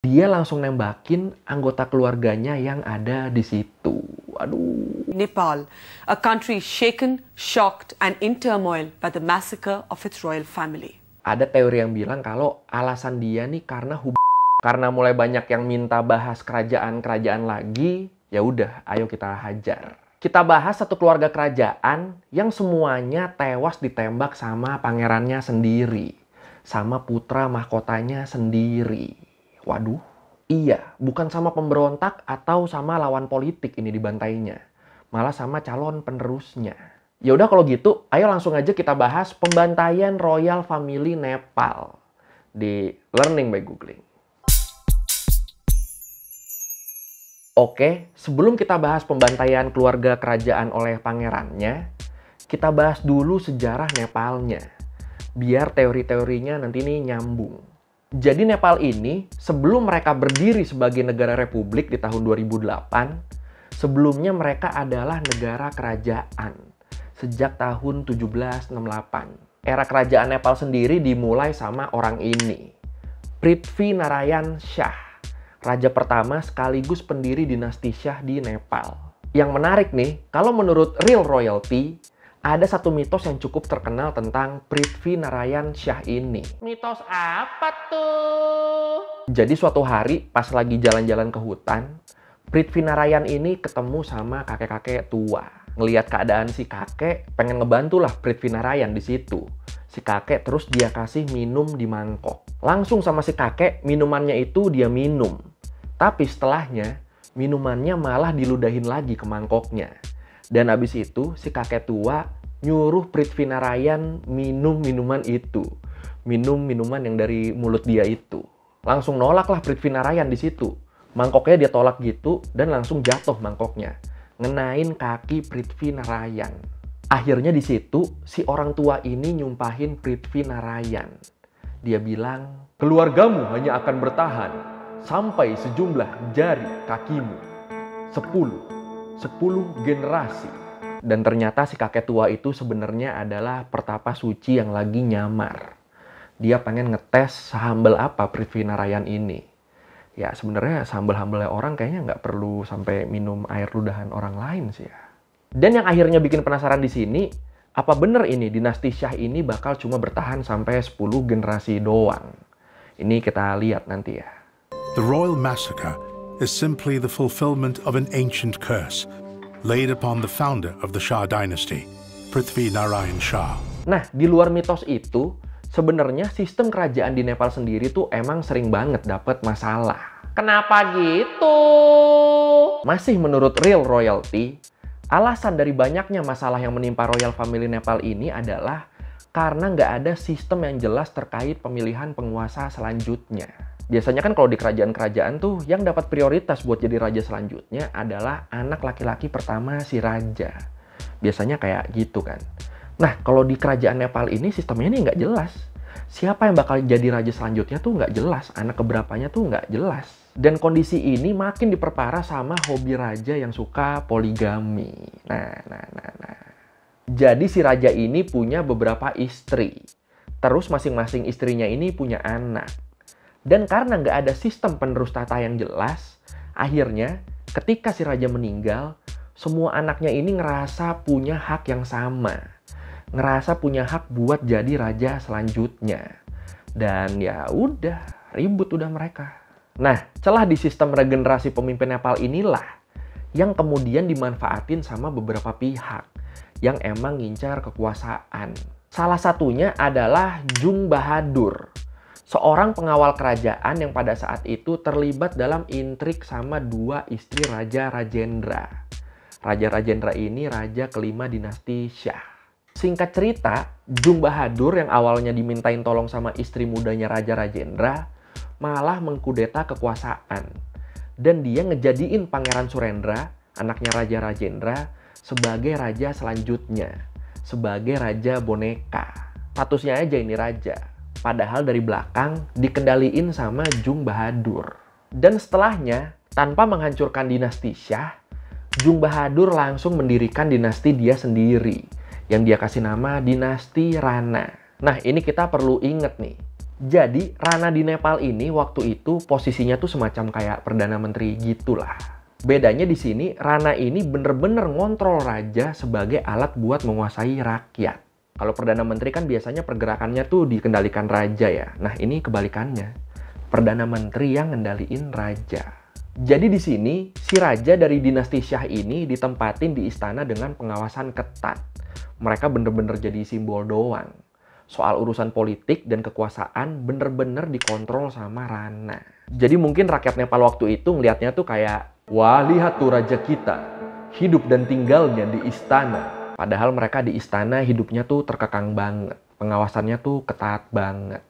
dia langsung nembakin anggota keluarganya yang ada di situ. Aduh. Nepal, a country shaken, shocked, and in turmoil by the massacre of its royal family. Ada teori yang bilang kalau alasan dia nih karena mulai banyak yang minta bahas kerajaan-kerajaan lagi, ya udah, ayo kita hajar. Kita bahas satu keluarga kerajaan yang semuanya tewas ditembak sama pangerannya sendiri, sama putra mahkotanya sendiri. Waduh, iya, bukan sama pemberontak atau sama lawan politik ini dibantainya, malah sama calon penerusnya. Ya udah kalau gitu, ayo langsung aja kita bahas pembantaian Royal Family Nepal di Learning by Googling. Oke, sebelum kita bahas pembantaian keluarga kerajaan oleh pangerannya, kita bahas dulu sejarah Nepalnya. Biar teori-teorinya nanti nih nyambung. Jadi Nepal ini, sebelum mereka berdiri sebagai negara republik di tahun 2008, sebelumnya mereka adalah negara kerajaan sejak tahun 1768. Era kerajaan Nepal sendiri dimulai sama orang ini, Prithvi Narayan Shah, raja pertama sekaligus pendiri dinasti Shah di Nepal. Yang menarik nih, kalau menurut Real Royalty, ada satu mitos yang cukup terkenal tentang Prithvi Narayan Shah ini. Mitos apa tuh? Jadi suatu hari pas lagi jalan-jalan ke hutan, Prithvi Narayan ini ketemu sama kakek-kakek tua. Ngelihat keadaan si kakek, pengen ngebantulah Prithvi Narayan di situ. Si kakek terus dia kasih minum di mangkok. Langsung sama si kakek, minumannya itu dia minum. Tapi setelahnya, minumannya malah diludahin lagi ke mangkoknya. Dan abis itu, si kakek tua nyuruh Prithvi Narayan minum minuman itu. Minum minuman yang dari mulut dia itu. Langsung nolaklah Prithvi Narayan di situ. Mangkoknya dia tolak gitu, dan langsung jatuh mangkoknya. Ngenain kaki Prithvi Narayan. Akhirnya di situ, si orang tua ini nyumpahin Prithvi Narayan. Dia bilang, keluargamu hanya akan bertahan sampai sejumlah jari kakimu. 10 generasi. Dan ternyata si kakek tua itu sebenarnya adalah pertapa suci yang lagi nyamar. Dia pengen ngetes sehambal apa Prithvi Narayan ini. Ya sebenarnya sehambal-hambalnya orang kayaknya nggak perlu sampai minum air ludahan orang lain sih ya. Dan yang akhirnya bikin penasaran di sini, apa bener ini dinasti Shah ini bakal cuma bertahan sampai 10 generasi doang? Ini kita lihat nanti ya. The royal massacre is simply the fulfillment of an ancient curse laid upon the founder of the Shah dynasty, Prithvi Narayan Shah. Nah, di luar mitos itu, sebenarnya sistem kerajaan di Nepal sendiri tuh emang sering banget dapet masalah. Kenapa gitu? Masih menurut Real Royalty, alasan dari banyaknya masalah yang menimpa Royal Family Nepal ini adalah karena nggak ada sistem yang jelas terkait pemilihan penguasa selanjutnya. Biasanya kan kalau di kerajaan-kerajaan tuh yang dapat prioritas buat jadi raja selanjutnya adalah anak laki-laki pertama si raja. Biasanya kayak gitu kan. Nah, kalau di kerajaan Nepal ini sistemnya ini nggak jelas. Siapa yang bakal jadi raja selanjutnya tuh nggak jelas. Anak keberapanya tuh nggak jelas. Dan kondisi ini makin diperparah sama hobi raja yang suka poligami. Nah. Jadi si raja ini punya beberapa istri. Terus masing-masing istrinya ini punya anak. Dan karena nggak ada sistem penerus tahta yang jelas, akhirnya ketika si raja meninggal, semua anaknya ini ngerasa punya hak yang sama. Ngerasa punya hak buat jadi raja selanjutnya. Dan ya udah, ribut udah mereka. Nah, celah di sistem regenerasi pemimpin Nepal inilah yang kemudian dimanfaatin sama beberapa pihak yang emang ngincar kekuasaan. Salah satunya adalah Jung Bahadur, seorang pengawal kerajaan yang pada saat itu terlibat dalam intrik sama dua istri Raja Rajendra. Raja Rajendra ini raja kelima dinasti Shah. Singkat cerita, Jung Bahadur yang awalnya dimintain tolong sama istri mudanya Raja Rajendra, malah mengkudeta kekuasaan. Dan dia ngejadiin Pangeran Surendra, anaknya Raja Rajendra, sebagai raja selanjutnya. Sebagai raja boneka. Statusnya aja ini raja. Padahal dari belakang dikendaliin sama Jung Bahadur. Dan setelahnya, tanpa menghancurkan dinasti Shah, Jung Bahadur langsung mendirikan dinasti dia sendiri. Yang dia kasih nama dinasti Rana. Nah, ini kita perlu inget nih. Jadi Rana di Nepal ini waktu itu posisinya tuh semacam kayak Perdana Menteri gitulah. Bedanya di sini Rana ini bener-bener ngontrol raja sebagai alat buat menguasai rakyat. Kalau Perdana Menteri kan biasanya pergerakannya tuh dikendalikan raja ya. Nah ini kebalikannya. Perdana Menteri yang ngendaliin raja. Jadi di sini, si raja dari dinasti Shah ini ditempatin di istana dengan pengawasan ketat. Mereka bener-bener jadi simbol doang. Soal urusan politik dan kekuasaan bener-bener dikontrol sama Rana. Jadi mungkin rakyat Nepal waktu itu ngelihatnya tuh kayak, wah lihat tuh raja kita, hidup dan tinggalnya di istana. Padahal mereka di istana hidupnya tuh terkekang banget. Pengawasannya tuh ketat banget.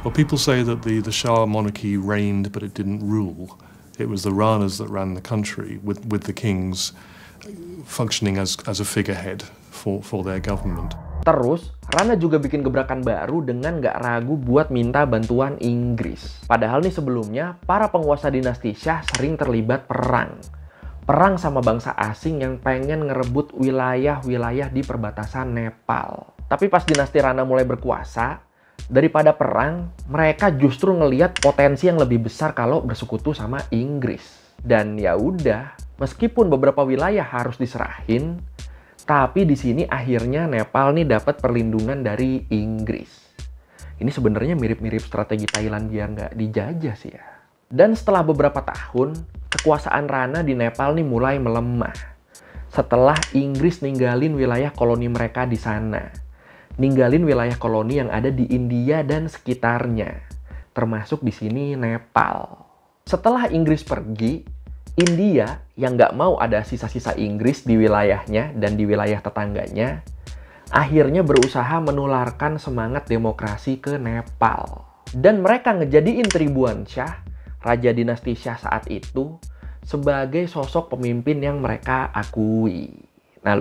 Well, people say that the Shah monarchy reigned, but it didn't rule. It was the Ranas that ran the country, with the kings functioning as a figurehead for their government. Terus, Rana juga bikin gebrakan baru dengan nggak ragu buat minta bantuan Inggris. Padahal nih sebelumnya, para penguasa dinasti Shah sering terlibat perang. Perang sama bangsa asing yang pengen ngerebut wilayah-wilayah di perbatasan Nepal. Tapi pas dinasti Rana mulai berkuasa, daripada perang, mereka justru ngelihat potensi yang lebih besar kalau bersekutu sama Inggris. Dan ya udah, meskipun beberapa wilayah harus diserahin, tapi di sini akhirnya Nepal nih dapat perlindungan dari Inggris. Ini sebenarnya mirip-mirip strategi Thailand biar nggak dijajah sih ya. Dan setelah beberapa tahun, kekuasaan Rana di Nepal nih mulai melemah. Setelah Inggris ninggalin wilayah koloni mereka di sana. Ninggalin wilayah koloni yang ada di India dan sekitarnya, termasuk di sini Nepal. Setelah Inggris pergi, India yang nggak mau ada sisa-sisa Inggris di wilayahnya dan di wilayah tetangganya, akhirnya berusaha menularkan semangat demokrasi ke Nepal. Dan mereka ngejadiin Tribhuwan Shah, raja dinasti Shah saat itu, sebagai sosok pemimpin yang mereka akui. Nah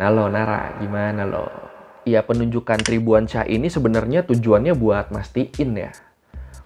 lo, Nara, gimana lo? Ya penunjukan Tribhuwan Shah ini sebenarnya tujuannya buat mastiin ya.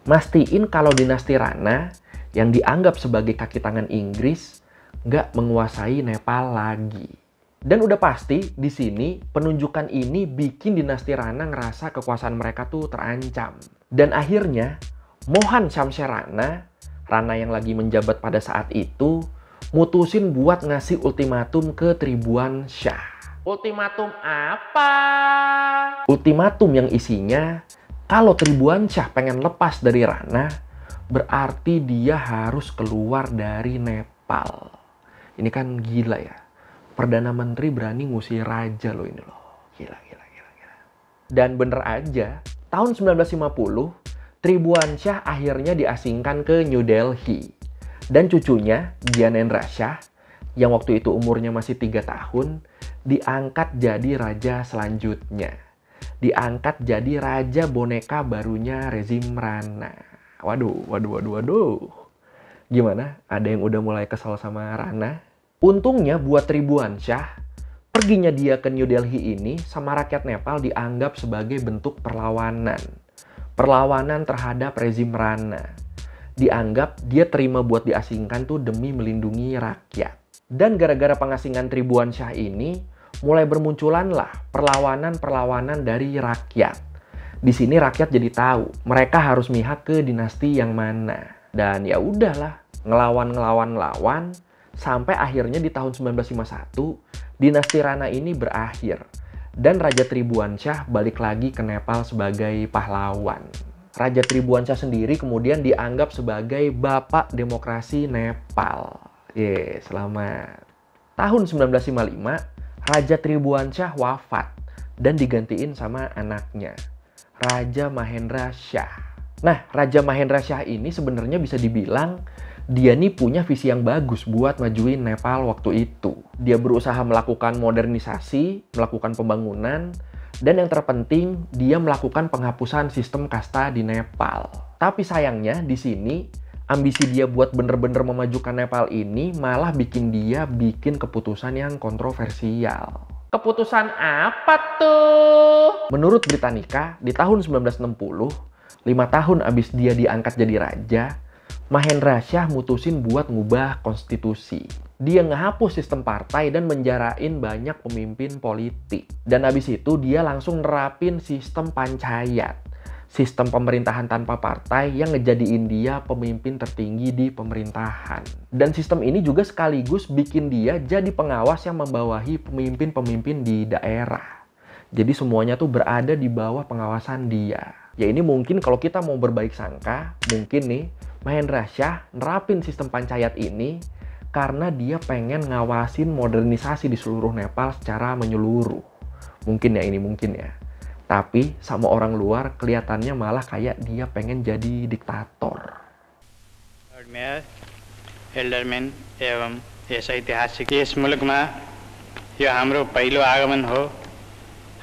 Mastiin kalau dinasti Rana yang dianggap sebagai kaki tangan Inggris nggak menguasai Nepal lagi. Dan udah pasti di sini penunjukan ini bikin dinasti Rana ngerasa kekuasaan mereka tuh terancam. Dan akhirnya Mohan Shamsher Rana yang lagi menjabat pada saat itu, mutusin buat ngasih ultimatum ke Tribhuwan Shah. Ultimatum apa? Ultimatum yang isinya, kalau Tribhuwan Shah pengen lepas dari Rana, berarti dia harus keluar dari Nepal. Ini kan gila ya. Perdana Menteri berani ngusir raja loh ini loh. Gila. Dan bener aja, tahun 1950, Tribhuwan Shah akhirnya diasingkan ke New Delhi. Dan cucunya, Gyanendra Shah, yang waktu itu umurnya masih 3 tahun, diangkat jadi raja selanjutnya. Diangkat jadi raja boneka barunya rezim Rana. Waduh. Gimana? Ada yang udah mulai kesal sama Rana? Untungnya buat Tribhuwan Shah, perginya dia ke New Delhi ini sama rakyat Nepal dianggap sebagai bentuk perlawanan. Perlawanan terhadap rezim Rana. Dianggap dia terima buat diasingkan tuh demi melindungi rakyat. Dan gara-gara pengasingan Tribhuwan Shah ini, mulai bermunculanlah perlawanan-perlawanan dari rakyat. Di sini rakyat jadi tahu, mereka harus mihak ke dinasti yang mana. Dan ya udahlah, ngelawan, sampai akhirnya di tahun 1951, dinasti Rana ini berakhir. Dan Raja Tribhuwan Shah balik lagi ke Nepal sebagai pahlawan. Raja Tribhuwan Shah sendiri kemudian dianggap sebagai bapak demokrasi Nepal. Selamat. Tahun 1955, Raja Tribhuwan Shah wafat dan digantiin sama anaknya, Raja Mahendra Shah. Nah, Raja Mahendra Shah ini sebenarnya bisa dibilang dia nih punya visi yang bagus buat majuin Nepal waktu itu. Dia berusaha melakukan modernisasi, melakukan pembangunan, dan yang terpenting dia melakukan penghapusan sistem kasta di Nepal. Tapi sayangnya di sini ambisi dia buat bener-bener memajukan Nepal ini malah bikin dia bikin keputusan yang kontroversial. Keputusan apa tuh? Menurut Britannica, di tahun 1960, 5 tahun abis dia diangkat jadi raja, Mahendra Shah mutusin buat ngubah konstitusi. Dia ngehapus sistem partai dan menjarain banyak pemimpin politik. Dan abis itu dia langsung nerapin sistem panchayat. Sistem pemerintahan tanpa partai yang ngejadiin dia pemimpin tertinggi di pemerintahan. Dan sistem ini juga sekaligus bikin dia jadi pengawas yang membawahi pemimpin-pemimpin di daerah. Jadi semuanya tuh berada di bawah pengawasan dia. Ya ini mungkin kalau kita mau berbaik sangka, mungkin nih Mahendra Shah nerapin sistem pancayat ini karena dia pengen ngawasin modernisasi di seluruh Nepal secara menyeluruh. Mungkin ya ini, mungkin ya. Tapi sama orang luar kelihatannya malah kayak dia pengen jadi diktator. Mayor alderman एवं यस ऐतिहासिक यस मुलुकमा यो हाम्रो पहिलो आगमन हो।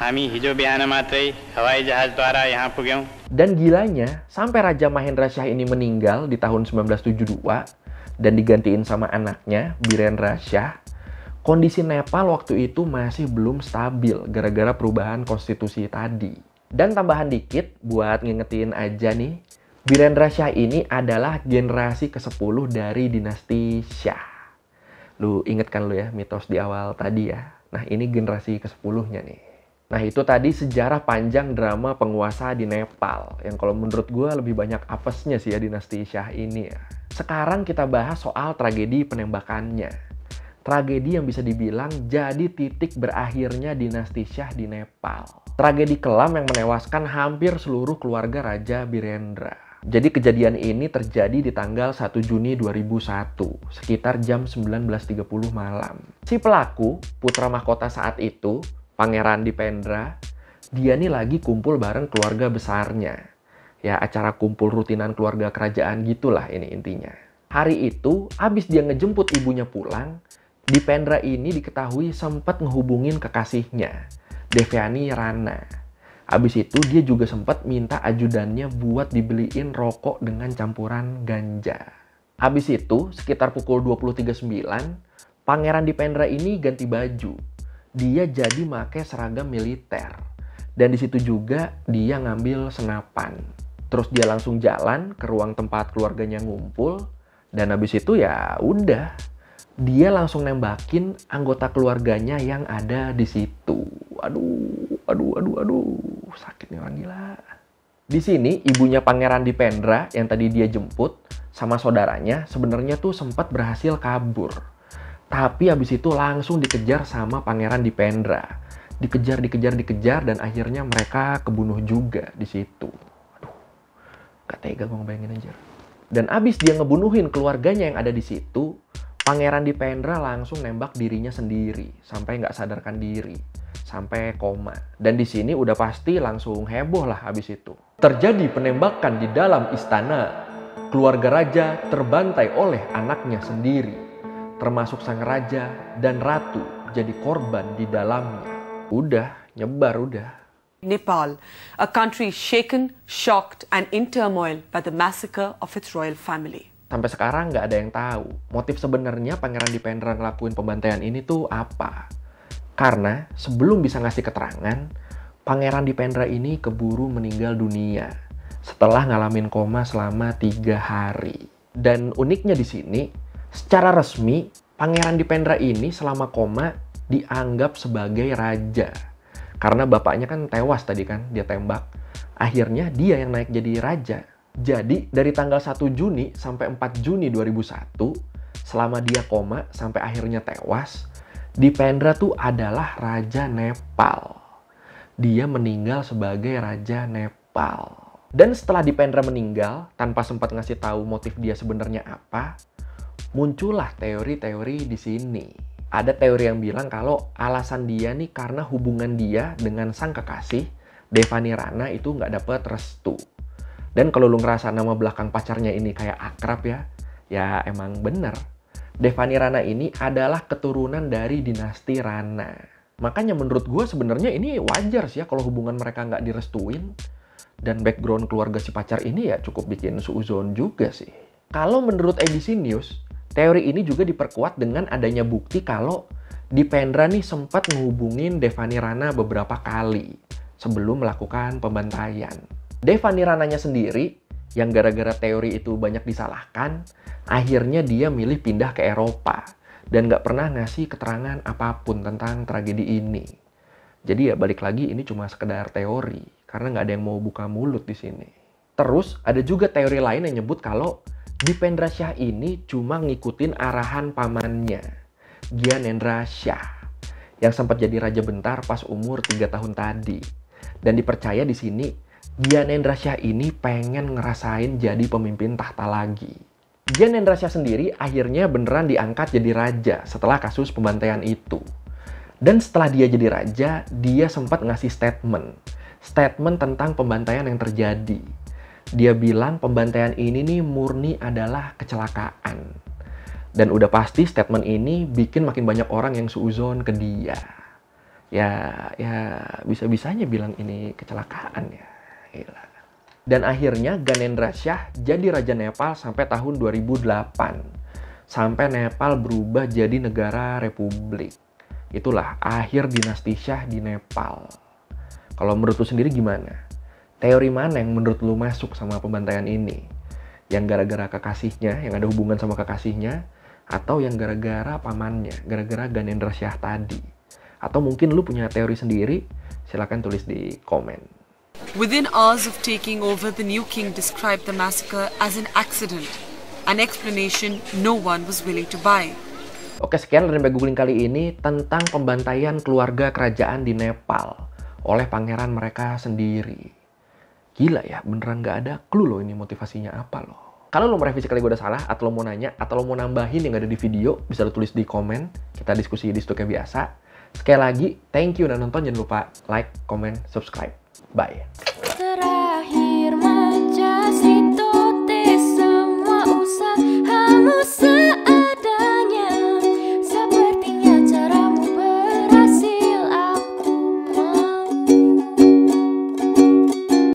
हामी हिजो बिहान मात्रै हवाई जहाजद्वारा यहाँ पुग्यौं। Dan gilanya, sampai Raja Mahendra Shah ini meninggal di tahun 1972 dan digantiin sama anaknya, Birendra Shah, kondisi Nepal waktu itu masih belum stabil gara-gara perubahan konstitusi tadi. Dan tambahan dikit buat ngingetin aja nih, Birendra Shah ini adalah generasi ke-10 dari dinasti Shah. Lu inget kan lu ya mitos di awal tadi ya? Nah ini generasi ke-10-nya nih. Nah itu tadi sejarah panjang drama penguasa di Nepal. Yang kalau menurut gue lebih banyak apesnya sih ya dinasti Shah ini ya. Sekarang kita bahas soal tragedi penembakannya. Tragedi yang bisa dibilang jadi titik berakhirnya dinasti Shah di Nepal. Tragedi kelam yang menewaskan hampir seluruh keluarga Raja Birendra. Jadi kejadian ini terjadi di tanggal 1 Juni 2001, sekitar jam 19.30 malam. Si pelaku, putra mahkota saat itu, Pangeran Dipendra, dia nih lagi kumpul bareng keluarga besarnya. Ya acara kumpul rutinan keluarga kerajaan gitulah ini intinya. Hari itu, abis dia ngejemput ibunya pulang, Dipendra ini diketahui sempat ngehubungin kekasihnya, Devyani Rana. Abis itu dia juga sempat minta ajudannya buat dibeliin rokok dengan campuran ganja. Abis itu sekitar pukul 23.09, Pangeran Dipendra ini ganti baju. Dia jadi make seragam militer. Dan di situ juga dia ngambil senapan. Terus dia langsung jalan ke ruang tempat keluarganya ngumpul. Dan abis itu ya udah. Dia langsung nembakin anggota keluarganya yang ada di situ. Aduh, sakit nih orang gila. Di sini ibunya Pangeran Dipendra yang tadi dia jemput sama saudaranya sebenarnya tuh sempat berhasil kabur. Tapi habis itu langsung dikejar sama Pangeran Dipendra. Dikejar dan akhirnya mereka kebunuh juga di situ. Aduh, gak tega gue ngebayangin aja. Dan abis dia ngebunuhin keluarganya yang ada di situ, Pangeran Dipendra langsung nembak dirinya sendiri sampai nggak sadarkan diri, sampai koma. Dan di sini udah pasti langsung heboh lah habis itu. Terjadi penembakan di dalam istana. Keluarga raja terbantai oleh anaknya sendiri, termasuk sang raja dan ratu jadi korban di dalamnya. Udah nyebar udah. Nepal, a country shaken, shocked, and in turmoil by the massacre of its royal family. Sampai sekarang nggak ada yang tahu motif sebenarnya Pangeran Dipendra ngelakuin pembantaian ini tuh apa. Karena sebelum bisa ngasih keterangan, Pangeran Dipendra ini keburu meninggal dunia setelah ngalamin koma selama 3 hari. Dan uniknya di sini, secara resmi Pangeran Dipendra ini selama koma dianggap sebagai raja. Karena bapaknya kan tewas tadi kan, dia tembak. Akhirnya dia yang naik jadi raja. Jadi dari tanggal 1 Juni sampai 4 Juni 2001, selama dia koma sampai akhirnya tewas, Dipendra tuh adalah Raja Nepal. Dia meninggal sebagai Raja Nepal. Dan setelah Dipendra meninggal, tanpa sempat ngasih tahu motif dia sebenarnya apa, muncullah teori-teori di sini. Ada teori yang bilang kalau alasan dia nih karena hubungan dia dengan sang kekasih, Devyani Rana itu nggak dapet restu. Dan kalau lu ngerasa nama belakang pacarnya ini kayak akrab ya emang bener. Devyani Rana ini adalah keturunan dari dinasti Rana. Makanya menurut gue sebenarnya ini wajar sih ya kalau hubungan mereka nggak direstuin. Dan background keluarga si pacar ini ya cukup bikin suuzon juga sih. Kalau menurut ABC News, teori ini juga diperkuat dengan adanya bukti kalau Dipendra nih sempat menghubungin Devyani Rana beberapa kali sebelum melakukan pembantaian. Devyani Rananya sendiri, yang gara-gara teori itu banyak disalahkan, akhirnya dia milih pindah ke Eropa dan nggak pernah ngasih keterangan apapun tentang tragedi ini. Jadi ya balik lagi ini cuma sekedar teori. karena nggak ada yang mau buka mulut di sini. Terus ada juga teori lain yang nyebut kalau Dipendra Shah ini cuma ngikutin arahan pamannya, Gyanendra Shah, yang sempat jadi raja bentar pas umur 3 tahun tadi. Dan dipercaya di sini Gyanendra Shah ini pengen ngerasain jadi pemimpin tahta lagi. Gyanendra Shah sendiri akhirnya beneran diangkat jadi raja setelah kasus pembantaian itu. Dan setelah dia jadi raja, dia sempat ngasih statement tentang pembantaian yang terjadi. Dia bilang pembantaian ini nih murni adalah kecelakaan. Dan udah pasti statement ini bikin makin banyak orang yang suuzon ke dia. Ya bisa-bisanya bilang ini kecelakaan ya. Gila. Dan akhirnya Gyanendra Shah jadi Raja Nepal sampai tahun 2008. Sampai Nepal berubah jadi negara republik. Itulah akhir dinasti Shah di Nepal. Kalau menurut lu sendiri gimana? Teori mana yang menurut lu masuk sama pembantaian ini? Yang gara-gara kekasihnya, yang ada hubungan sama kekasihnya? Atau yang gara-gara pamannya, gara-gara Gyanendra Shah tadi? Atau mungkin lu punya teori sendiri? Silahkan tulis di komen. Within hours of taking over, the new king described the massacre as an accident, an explanation no one was willing to buy. Oke, sekian dari Googling kali ini tentang pembantaian keluarga kerajaan di Nepal oleh pangeran mereka sendiri. Gila ya, beneran nggak ada clue loh ini motivasinya apa loh. Kalau lo mau revisi kali gue udah salah, atau lo mau nanya, atau lo mau nambahin yang ada di video, bisa lo tulis di komen. Kita diskusi di situ kayak biasa. Sekali lagi, thank you udah nonton. Jangan lupa like, comment, subscribe. Bye.